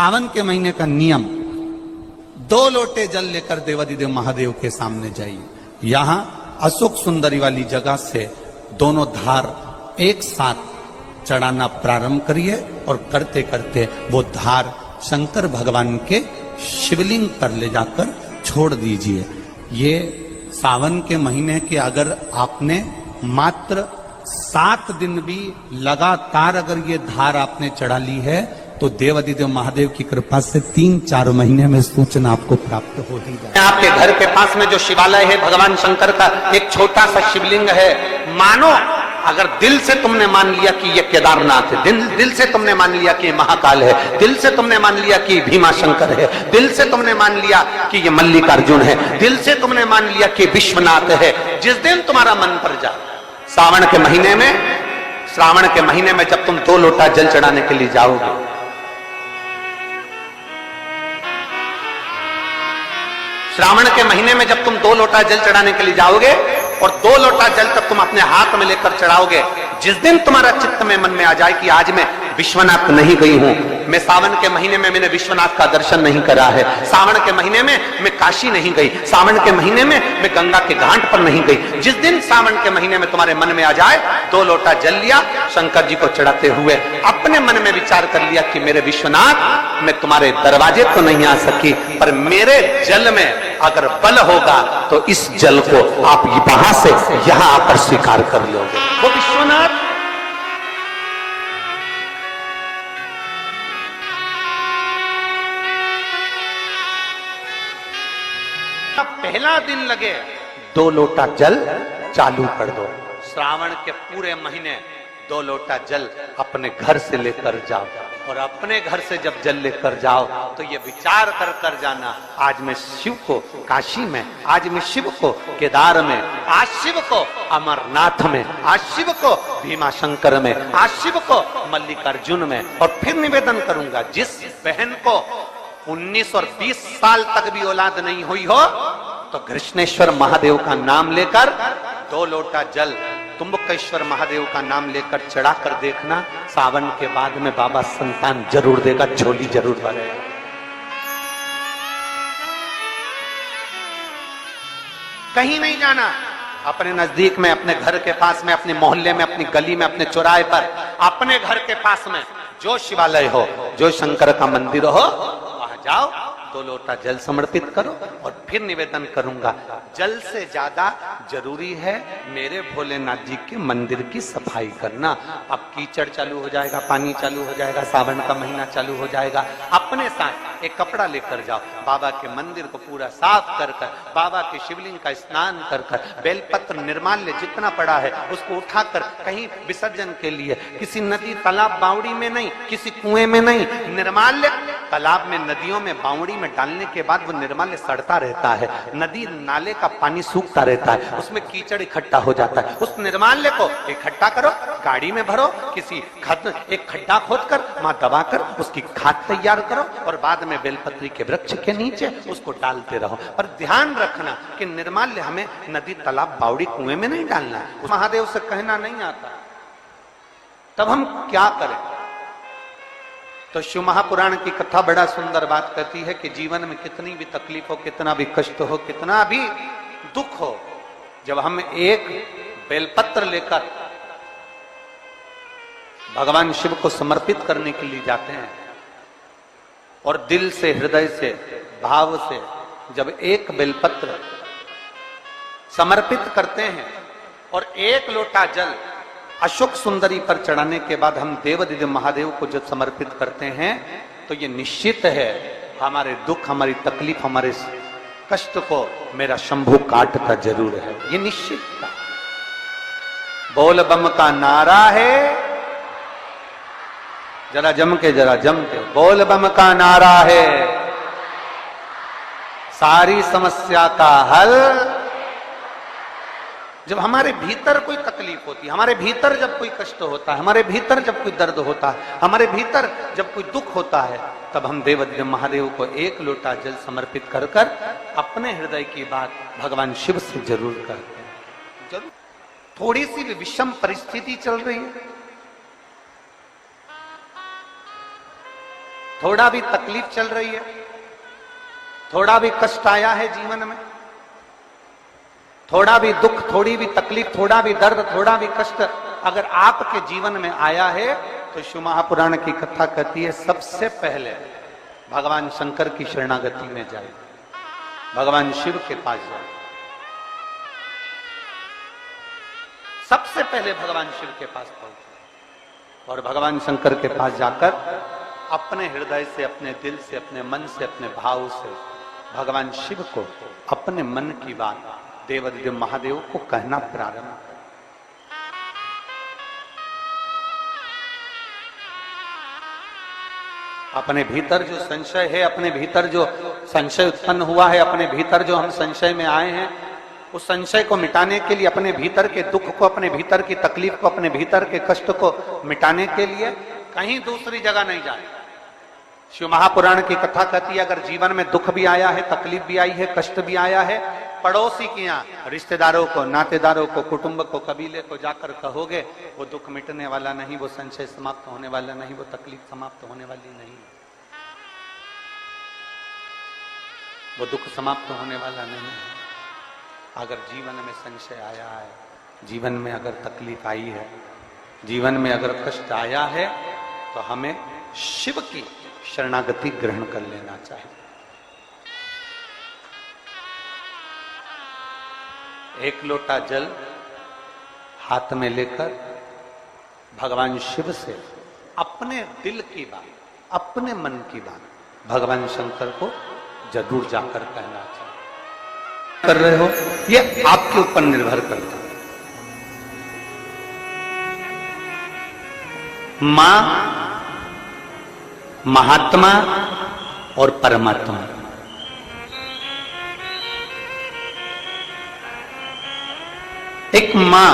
सावन के महीने का नियम, 2 लोटे जल लेकर देवादिदेव महादेव के सामने जाइए। यहां अशोक सुंदरी वाली जगह से दोनों धार एक साथ चढ़ाना प्रारंभ करिए और करते करते वो धार शंकर भगवान के शिवलिंग पर ले जाकर छोड़ दीजिए। ये सावन के महीने के अगर आपने मात्र 7 दिन भी लगातार अगर ये धार आपने चढ़ा ली है तो देवादिदेव महादेव की कृपा से 3-4 महीने में सूचना आपको प्राप्त हो ही जाए। आपके घर के पास में जो शिवालय है भगवान शंकर का एक छोटा सा शिवलिंग है, मानो अगर दिल से तुमने मान लिया कि ये केदारनाथ है, दिल से तुमने मान लिया कि ये महाकाल है, दिल से तुमने मान लिया कि भीमा शंकर है, दिल से तुमने मान लिया कि ये मल्लिकार्जुन है, दिल से तुमने मान लिया कि विश्वनाथ है। जिस दिन तुम्हारा मन पर जाए, श्रावण के महीने में जब तुम 2 लोटा जल चढ़ाने के लिए जाओगे, श्रावण के महीने में जब तुम 2 लोटा जल चढ़ाने के लिए जाओगे और 2 लोटा जल तक तुम अपने हाथ में लेकर चढ़ाओगे, जिस दिन तुम्हारा चित्त में मन में आ जाए कि आज मैं विश्वनाथ नहीं गई हूं, मैं सावन के महीने में मैंने विश्वनाथ का दर्शन नहीं करा है, सावन के महीने में मैं काशी नहीं गई, सावन के महीने में मैं गंगा के घाट पर नहीं गई, जिस दिन सावन के महीने में तुम्हारे मन में आ जाए 2 लोटा जल लिया, शंकर जी को चढ़ाते हुए अपने मन में विचार कर लिया कि मेरे विश्वनाथ, मैं तुम्हारे दरवाजे तो नहीं आ सकी, पर मेरे जल में अगर बल होगा तो इस जल को आप वहां से यहां आकर स्वीकार कर लोगे। वो विश्वनाथ पहला दिन लगे 2 लोटा जल चालू कर दो। श्रावण के पूरे महीने 2 लोटा जल अपने घर से लेकर जाओ और अपने घर से जब जल लेकर जाओ तो ये विचार कर कर जाना, आज मैं शिव को काशी में, आज मैं शिव को केदार में, आज शिव को अमरनाथ में, आज शिव को भीमा शंकर में, आज शिव को मल्लिकार्जुन में। और फिर निवेदन करूंगा, जिस बहन को 19 और 20 साल तक भी औलाद नहीं हुई हो तो कृष्णेश्वर महादेव का नाम लेकर 2 लोटा जल तुम्बकेश्वर महादेव का नाम लेकर चढ़ा कर देखना, सावन के बाद में बाबा संतान जरूर देगा, झोली जरूर भरेगा। कहीं नहीं जाना, अपने नजदीक में, अपने घर के पास में, अपने मोहल्ले में, अपनी गली में, अपने चौराहे पर, अपने घर के पास में जो शिवालय हो, जो शंकर का मंदिर हो, वहां जाओ, 2 लोटा जल समर्पित करो और फिर निवेदन करूंगा, जल से ज्यादा जरूरी है मेरे भोलेनाथ जी के मंदिर की सफाई करना। अब कीचड़ चालू हो जाएगा, पानी चालू हो जाएगा, सावन का महीना चालू हो जाएगा, अपने साथ एक कपड़ा लेकर जाओ, बाबा के मंदिर को पूरा साफ कर कर, बाबा के शिवलिंग का स्नान कर कर, बेलपत्र निर्माल्य जितना पड़ा है उसको उठाकर कहीं विसर्जन के लिए, किसी नदी तालाब बावड़ी में नहीं, किसी कुएं में नहीं, निर्माल्य तालाब में, नदियों में, बावड़ी में डालने के बाद वो निर्माल्य सड़ता रहता है, नदी नाले का पानी सूखता रहता है, उसमें कीचड़ इकट्ठा हो जाता है। उस निर्माल्य को इकट्ठा करो, गाड़ी में भरो, किसी एक खड्डा खोदकर वहां दबाकर उसकी खाद तैयार करो और बाद में बेलपत्री के वृक्ष के नीचे उसको डालते रहो। पर ध्यान रखना कि निर्माल्य हमें नदी तालाब बावड़ी कुएं में नहीं डालना है, महादेव से कहना नहीं आता। तब हम क्या करें? तो शिव महापुराण की कथा बड़ा सुंदर बात कहती है कि जीवन में कितनी भी तकलीफ हो, कितना भी कष्ट हो, कितना भी दुख हो, जब हम एक बेलपत्र लेकर भगवान शिव को समर्पित करने के लिए जाते हैं और दिल से, हृदय से, भाव से जब एक बेलपत्र समर्पित करते हैं और 1 लोटा जल अशोक सुंदरी पर चढ़ाने के बाद हम देवादिदेव महादेव को जब समर्पित करते हैं तो ये निश्चित है हमारे दुख, हमारी तकलीफ, हमारे कष्ट को मेरा शंभू काटता जरूर है, ये निश्चित था। बोल बम का नारा है, जरा जम के, बोल बम का नारा है, सारी समस्या का हल। जब हमारे भीतर कोई तकलीफ होती है, हमारे भीतर जब कोई कष्ट होता है, हमारे भीतर जब कोई दर्द होता है, हमारे भीतर जब कोई दुख होता है, तब हम देवादिदेव महादेव को 1 लोटा जल समर्पित कर कर अपने हृदय की बात भगवान शिव से जरूर करते हैं। जरूर थोड़ी सी भी विषम परिस्थिति चल रही है, थोड़ा भी तकलीफ चल रही है, थोड़ा भी कष्ट आया है जीवन में, थोड़ा भी दुख, थोड़ी भी तकलीफ, थोड़ा भी दर्द, थोड़ा भी कष्ट अगर आपके जीवन में आया है तो शिव महापुराण की कथा कहती है सबसे पहले भगवान शंकर की शरणागति में जाए, भगवान शिव के पास जाए। सबसे पहले भगवान शिव के पास पहुंचे और भगवान शंकर के पास जाकर अपने हृदय से, अपने दिल से, अपने मन से, अपने भाव से भगवान शिव को अपने मन की बात देवादिदेव महादेव को कहना प्रारंभ कर। अपने भीतर जो संशय है, अपने भीतर जो संशय उत्पन्न हुआ है, अपने भीतर जो हम संशय में आए हैं, उस संशय को मिटाने के लिए, अपने भीतर के दुख को, अपने भीतर की तकलीफ को, अपने भीतर के कष्ट को मिटाने के लिए कहीं दूसरी जगह नहीं जाए। शिव महापुराण की कथा कहती है अगर जीवन में दुख भी आया है, तकलीफ भी आई है, कष्ट भी आया है, पड़ोसी के यहाँ रिश्तेदारों को, नातेदारों को, कुटुंब को, कबीले को जाकर कहोगे, वो दुख मिटने वाला नहीं, वो संशय समाप्त होने वाला नहीं, वो तकलीफ समाप्त होने वाली नहीं, वो दुख समाप्त होने वाला नहीं है। अगर जीवन में संशय आया है, जीवन में अगर तकलीफ आई है, जीवन में अगर कष्ट आया है, तो हमें शिव की शरणागति ग्रहण कर लेना चाहिए। एक लोटा जल हाथ में लेकर भगवान शिव से अपने दिल की बात, अपने मन की बात भगवान शंकर को जरूर जाकर कहना चाहिए। कर रहे हो ये आपके ऊपर निर्भर करता है। मां, महात्मा और परमात्मा, एक मां,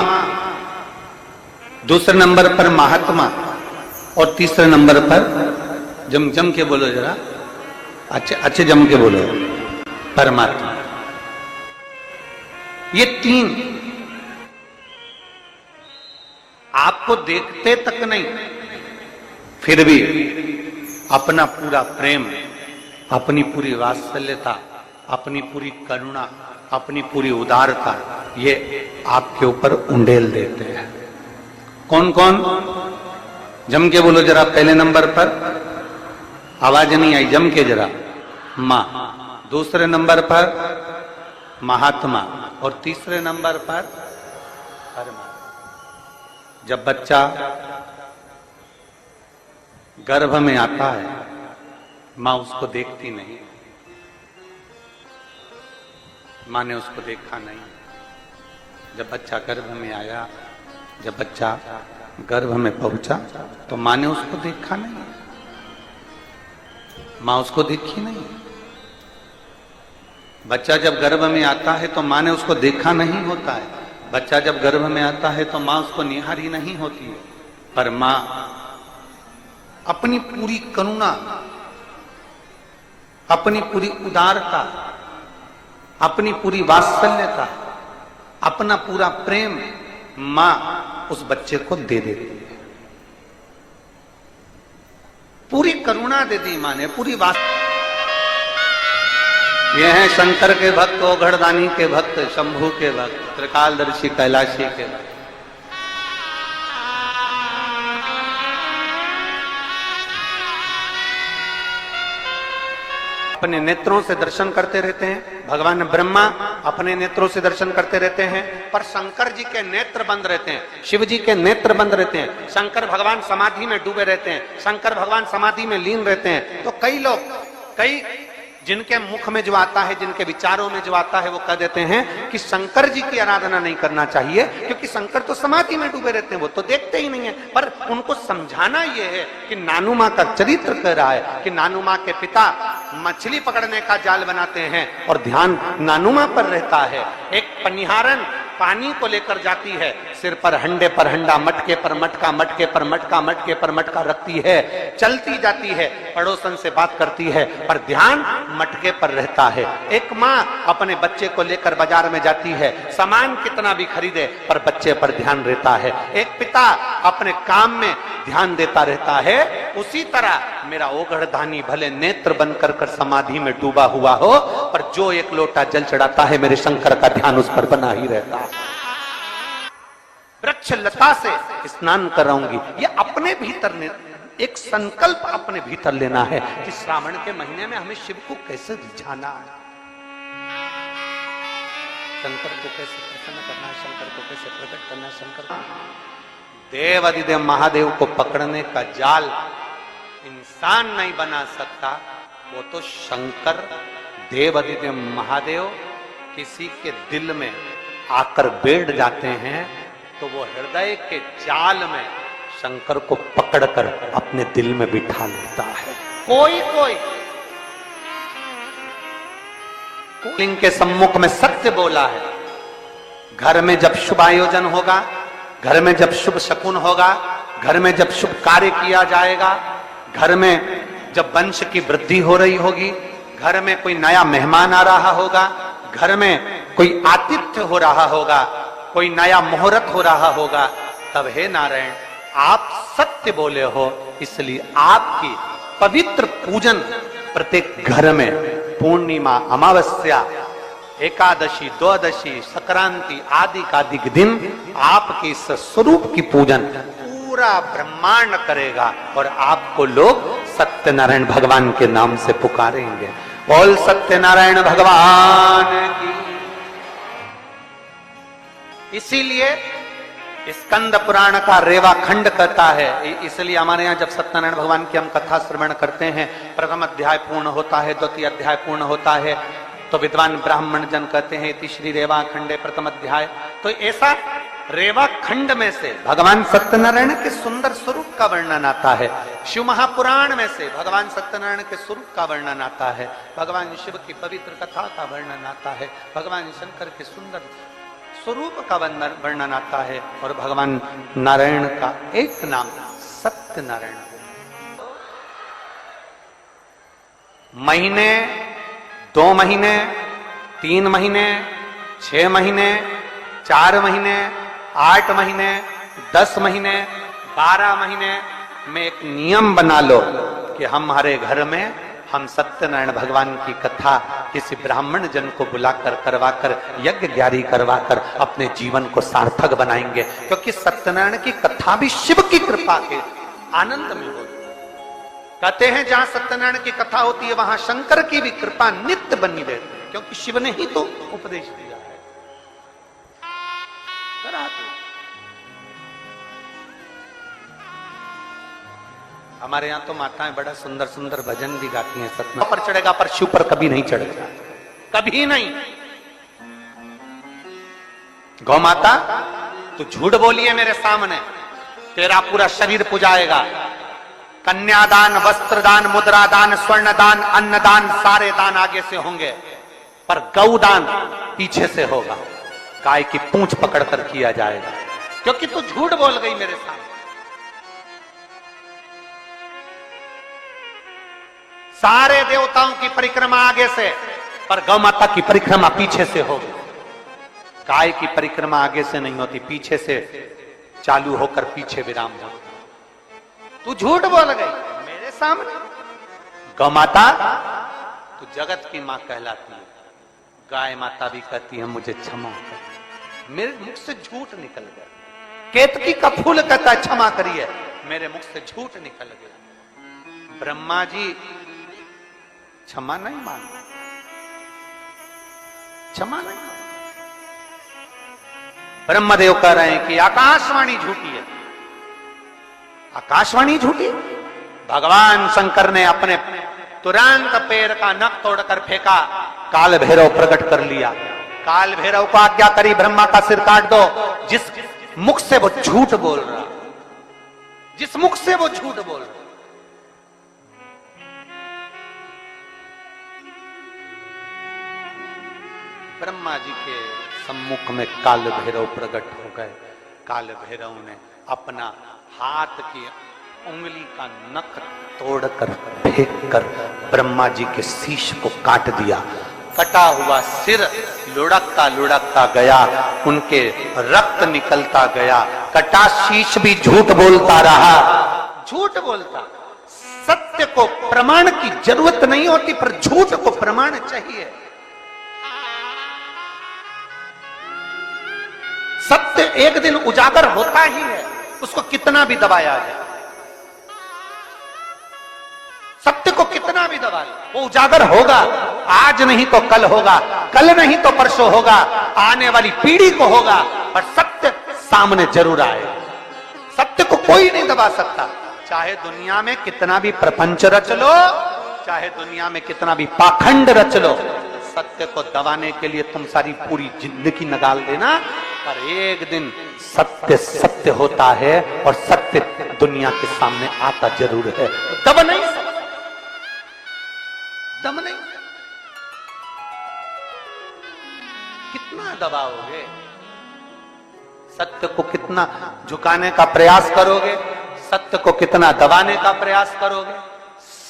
दूसरे नंबर पर महात्मा और तीसरे नंबर पर जम के बोलो जरा, अच्छे जम के बोलो, परमात्मा। ये तीन आपको देखते तक नहीं, फिर भी अपना पूरा प्रेम, अपनी पूरी वात्सल्यता, अपनी पूरी करुणा, अपनी पूरी उदारता ये आपके ऊपर उंडेल देते हैं। कौन कौन? जम के बोलो जरा। पहले नंबर पर आवाज नहीं आई, जम के जरा। मां, दूसरे नंबर पर महात्मा और तीसरे नंबर पर परमात्मा। जब बच्चा गर्भ में आता है, मां उसको देखती नहीं, मां ने उसको देखा नहीं। जब बच्चा गर्भ में आया, जब बच्चा गर्भ में पहुंचा तो मां ने उसको देखा नहीं, मां उसको देखी नहीं। बच्चा जब गर्भ में आता है तो मां ने उसको देखा नहीं होता है। बच्चा जब गर्भ में आता है तो मां उसको निहारी नहीं होती है। पर मां अपनी पूरी करुणा, अपनी पूरी उदारता, अपनी पूरी वात्सल्यता, अपना पूरा प्रेम मां उस बच्चे को दे देती है। पूरी करुणा दे दी मां ने, पूरी ये हैं शंकर के भक्त, ओघड़दानी के भक्त, शंभू के भक्त, त्रिकालदर्शी कैलाशी के भक्त। अपने नेत्रों से दर्शन करते रहते हैं। भगवान ब्रह्मा अपने नेत्रों से दर्शन करते रहते हैं, पर शंकर जी के नेत्र बंद रहते हैं, शिव जी के नेत्र बंद रहते हैं। शंकर भगवान समाधि में डूबे रहते हैं, शंकर भगवान समाधि में लीन रहते हैं। तो कई लोग जिनके मुख में जो आता है, जिनके विचारों में जो आता है, वो कह देते हैं कि शंकर जी की आराधना नहीं करना चाहिए क्योंकि शंकर तो समाधि में डूबे रहते हैं, वो तो देखते ही नहीं है। पर उनको समझाना यह है कि नानू मां का चरित्र कह रहा है कि नानू मां के पिता मछली पकड़ने का जाल बनाते हैं और ध्यान नानू मां पर रहता है। एक पनिहारन पानी को लेकर जाती है, सिर पर हंडे पर हंडा, मटके पर मटका, मटके पर मटका, मटके पर मटका रखती है, चलती जाती है, पड़ोसन से बात करती है, पर ध्यान मटके पर रहता है। एक माँ अपने बच्चे को लेकर बाजार में जाती है, सामान कितना भी खरीदे पर बच्चे पर ध्यान रहता है। एक पिता अपने काम में ध्यान देता रहता है उसी तरह मेरा ओगढ़धानी भले नेत्र बंद कर कर समाधि में डूबा हुआ हो, पर जो एक लोटा जल चढ़ाता है मेरे शंकर का ध्यान उस पर बना ही रहता है। वृक्ष लता से स्नान कराऊंगी, ये अपने भीतर एक संकल्प अपने भीतर लेना है कि श्रावण के महीने में हमें शिव को कैसे रिझाना है, शंकर को कैसे प्रसन्न करना है, शंकर को कैसे प्रकट करना है, शंकर को देव अधिदेव महादेव को पकड़ने का जाल इंसान नहीं बना सकता, वो तो शंकर देव अधिदेव महादेव किसी के दिल में आकर बैठ जाते हैं तो वो हृदय के जाल में शंकर को पकड़कर अपने दिल में बिठा लेता है। कोई कोई लिंग के सम्मुख में सत्य बोला है, घर में जब शुभ आयोजन होगा, घर में जब शुभ शकुन होगा, घर में जब शुभ कार्य किया जाएगा, घर में जब वंश की वृद्धि हो रही होगी, घर में कोई नया मेहमान आ रहा होगा, घर में कोई आतिथ्य हो रहा होगा, कोई नया मुहूर्त हो रहा होगा, तब हे नारायण आप सत्य बोले हो, इसलिए आपकी पवित्र पूजन प्रत्येक घर में पूर्णिमा, अमावस्या, एकादशी, द्वादशी, संक्रांति आदि का दिन आपके इस स्वरूप की पूजन पूरा ब्रह्मांड करेगा और आपको लोग सत्यनारायण भगवान के नाम से पुकारेंगे। बोल सत्यनारायण भगवान की। इसीलिए स्कंद पुराण का रेवा खंड कहता है, इसलिए हमारे यहाँ जब सत्यनारायण भगवान की हम कथा श्रवण करते हैं, प्रथम अध्याय पूर्ण होता है, द्वितीय अध्याय पूर्ण होता है, तो विद्वान ब्राह्मण जन कहते हैं इति श्री रेवा खंडे प्रथम अध्याय। तो ऐसा रेवा खंड में से भगवान सत्यनारायण के सुंदर स्वरूप का वर्णन आता है, शिव महापुराण में से भगवान सत्यनारायण के स्वरूप का वर्णन आता है, भगवान शिव की पवित्र कथा का वर्णन आता है, भगवान शंकर के सुंदर स्वरूप का वर्णन आता है, और भगवान नारायण का एक नाम सत्यनारायण है। महीने, 2 महीने, 3 महीने, 6 महीने, 4 महीने, 8 महीने, 10 महीने, 12 महीने में एक नियम बना लो कि हमारे घर में हम सत्यनारायण भगवान की कथा किसी ब्राह्मण जन को बुलाकर करवाकर यज्ञ ग्यारी करवाकर अपने जीवन को सार्थक बनाएंगे, क्योंकि सत्यनारायण की कथा भी शिव की कृपा के आनंद में होती है। कहते हैं जहां सत्यनारायण की कथा होती है वहां शंकर की भी कृपा नित्य बनी रहती है, क्योंकि शिव ने ही तो उपदेश दिया है। हमारे यहाँ तो माताएं बड़ा सुंदर सुंदर भजन भी गाती हैं, सत्यनारायण पर चढ़ेगा पर शिव पर कभी नहीं चढ़ेगा, कभी नहीं। गौ माता तू झूठ बोलिए मेरे सामने, तेरा पूरा शरीर पुजाएगा। कन्यादान, वस्त्रदान, मुद्रादान, स्वर्णदान, अन्नदान, सारे दान आगे से होंगे, पर गौदान पीछे से होगा, गाय की पूंछ पकड़कर किया जाएगा, क्योंकि तू झूठ बोल गई मेरे सामने। सारे देवताओं की परिक्रमा आगे से, पर गौ माता की परिक्रमा पीछे से होगी। गाय की परिक्रमा आगे से नहीं होती, पीछे से चालू होकर पीछे विराम होती। तू झूठ बोल गई मेरे सामने। गौ माता तू जगत की मां कहलाती है, गाय माता भी कहती है मुझे क्षमा कर, मेरे मुख से झूठ निकल गया। केतकी का फूल कहता है क्षमा करिए, मेरे मुख से झूठ निकल गया। ब्रह्मा जी क्षमा नहीं मांगते, क्षमा नहीं। ब्रह्मदेव कह रहे हैं कि आकाशवाणी झूठी है, आकाशवाणी झूठी। भगवान शंकर ने अपने तुरंत पैर का नख तोड़कर फेंका, काल भैरव प्रकट कर लिया। काल भैरव को आज्ञा करी ब्रह्मा का सिर काट दो। जिस मुख से वो झूठ बोल रहा, जिस मुख से वो झूठ बोल रहा, ब्रह्मा जी के सम्मुख में काल भैरव प्रकट हो गए। काल भैरव ने अपना हाथ की उंगली का नख तोड़कर फेंककर ब्रह्मा जी के शीश को काट दिया। कटा हुआ सिर लुढ़कता लुढ़कता गया, उनके रक्त निकलता गया। कटा शीश भी झूठ बोलता रहा, झूठ बोलता। सत्य को प्रमाण की जरूरत नहीं होती, पर झूठ को प्रमाण चाहिए। सत्य एक दिन उजागर होता ही है, उसको कितना भी दबाया जाए, सत्य को कितना भी दबा ले वो उजागर होगा। आज नहीं तो कल होगा, कल नहीं तो परसों होगा, आने वाली पीढ़ी को होगा, पर सत्य सामने जरूर आएगा। सत्य को कोई नहीं दबा सकता, चाहे दुनिया में कितना भी प्रपंच रच लो, चाहे दुनिया में कितना भी पाखंड रच लो, सत्य को दबाने के लिए तुम सारी पूरी जिंदगी निकाल देना, पर एक दिन सत्य सत्य होता है और सत्य दुनिया के सामने आता जरूर है। दबा नहीं सकता, दम नहीं। कितना दबाओगे, सत्य को कितना झुकाने का प्रयास करोगे, सत्य को कितना दबाने का प्रयास करोगे।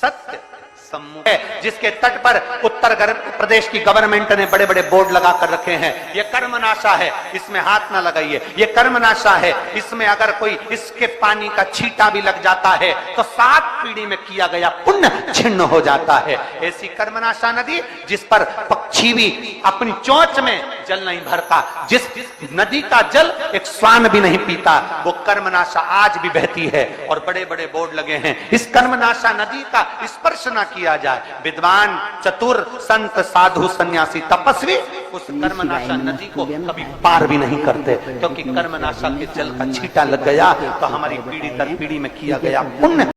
सत्य सम्मुख है, जिसके तट पर उत्तर प्रदेश की गवर्नमेंट ने बड़े बड़े बोर्ड लगा कर रखे हैं, ये कर्मनाशा है, इसमें हाथ ना लगाइए, ये कर्मनाशा है, इसमें अगर कोई इसके पानी का छींटा भी लग जाता है तो 7 पीढ़ी में किया गया पुण्य छिन्न हो जाता है। ऐसी कर्मनाशा नदी जिस पर पक्षी भी अपनी चोंच में जल नहीं भरता, जिस नदी का जल एक श्वान भी नहीं पीता, वो कर्मनाशा आज भी बहती है और बड़े बड़े बोर्ड लगे हैं, इस कर्मनाशा नदी का स्पर्श ना किया जाए। विद्वान, चतुर, संत, साधु, सन्यासी, तपस्वी उस कर्मनाशा नदी को कभी पार भी नहीं करते, क्योंकि कर्मनाशा के जल का छींटा लग गया तो हमारी पीढ़ी दर पीढ़ी में किया गया पुण्य